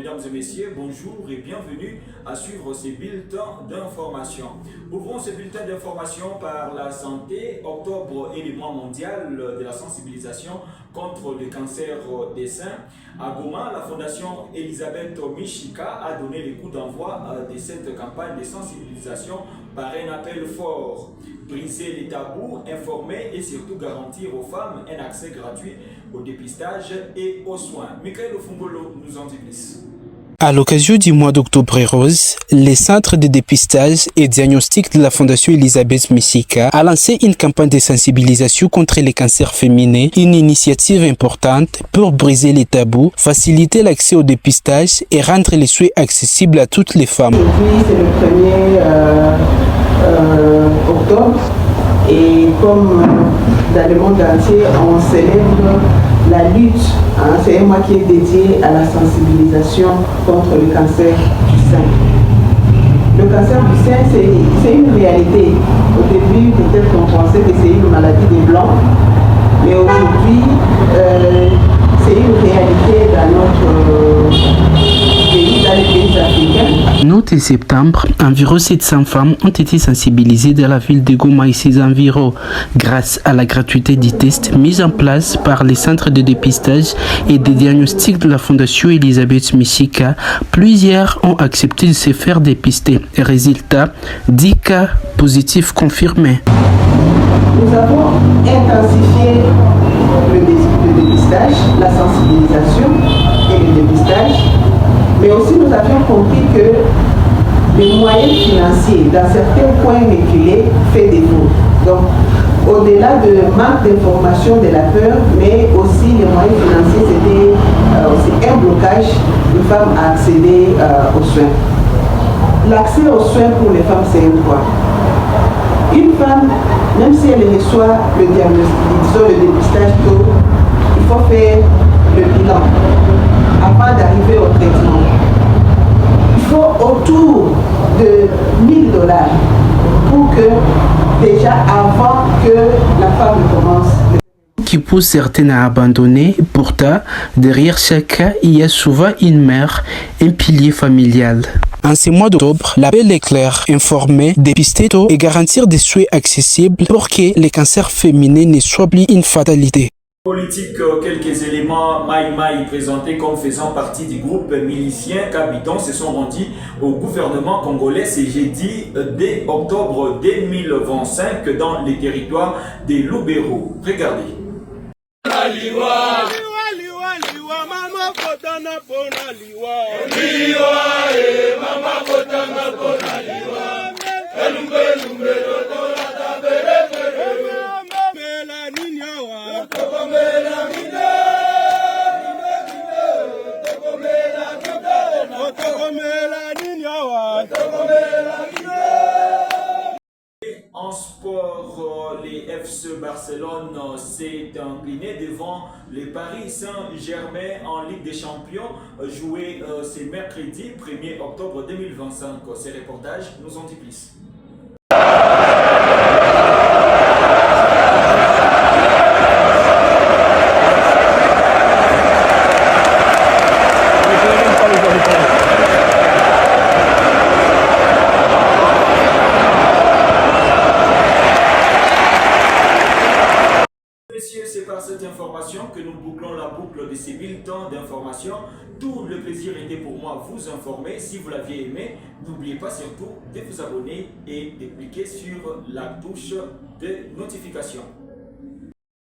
Mesdames et messieurs, bonjour et bienvenue à suivre ces bulletins d'information. Ouvrons ce bulletin d'information par la santé. Octobre est le mois mondial de la sensibilisation contre le cancer des seins. À Goma, la fondation Elisabeth Michika a donné le coup d'envoi de cette campagne de sensibilisation par un appel fort. Briser les tabous, informer et surtout garantir aux femmes un accès gratuit au dépistage et aux soins. Michael Ofungolo nous en dit plus. À l'occasion du mois d'octobre rose, les centres de dépistage et diagnostic de la Fondation Elisabeth Michika a lancé une campagne de sensibilisation contre les cancers féminins, une initiative importante pour briser les tabous, faciliter l'accès au dépistage et rendre les soins accessibles à toutes les femmes. Aujourd'hui, c'est le 1er octobre et comme dans le monde entier, on célèbre la lutte. C'est un mois qui est dédié à la sensibilisation contre le cancer du sein. Le cancer du sein, c'est une réalité. Au début, peut-être qu'on pensait que c'est une maladie des blancs, mais aujourd'hui, c'est une réalité dans notre pays, dans les pays africains. Note septembre, environ 700 femmes ont été sensibilisées dans la ville de Goma et ses environs grâce à la gratuité des tests mis en place par les centres de dépistage et de diagnostic de la Fondation Elisabeth Michika. Plusieurs ont accepté de se faire dépister. Résultat, 10 cas positifs confirmés. Nous avons intensifié le dépistage, la sensibilisation et le dépistage, mais aussi nous avions compris que les moyens financiers dans certains coins reculés fait défaut. Donc, au-delà de manque d'information, de la peur, mais aussi les moyens financiers, c'était aussi un blocage des femmes à accéder aux soins. L'accès aux soins pour les femmes, c'est une quoi? Une femme, même si elle reçoit le diagnostic, disons le dépistage tôt, il faut faire le bilan avant d'arriver au traitement. Il faut autour de 1000 $ pour que, déjà avant que la femme commence. Qui pousse certaines à abandonner. Pourtant, derrière chaque cas, il y a souvent une mère, un pilier familial. En ce mois d'octobre, l'appel est clair, informer, dépister tôt et garantir des soins accessibles pour que les cancers féminins ne soient plus une fatalité. Politique, quelques éléments Maï présentés comme faisant partie du groupe milicien Kabiton se sont rendus au gouvernement congolais ce jeudi 2 octobre 2025 dans les territoires de Lubero. Regardez. En sport, les FC Barcelone s'est incliné devant les Paris Saint-Germain en Ligue des Champions, joué ce mercredi 1er octobre 2025. Ces reportages nous en disent plus. C'est par cette information que nous bouclons la boucle de ces bulletins d'information. Tout le plaisir était pour moi vous informer. Si vous l'aviez aimé, n'oubliez pas surtout de vous abonner et de cliquer sur la touche de notification.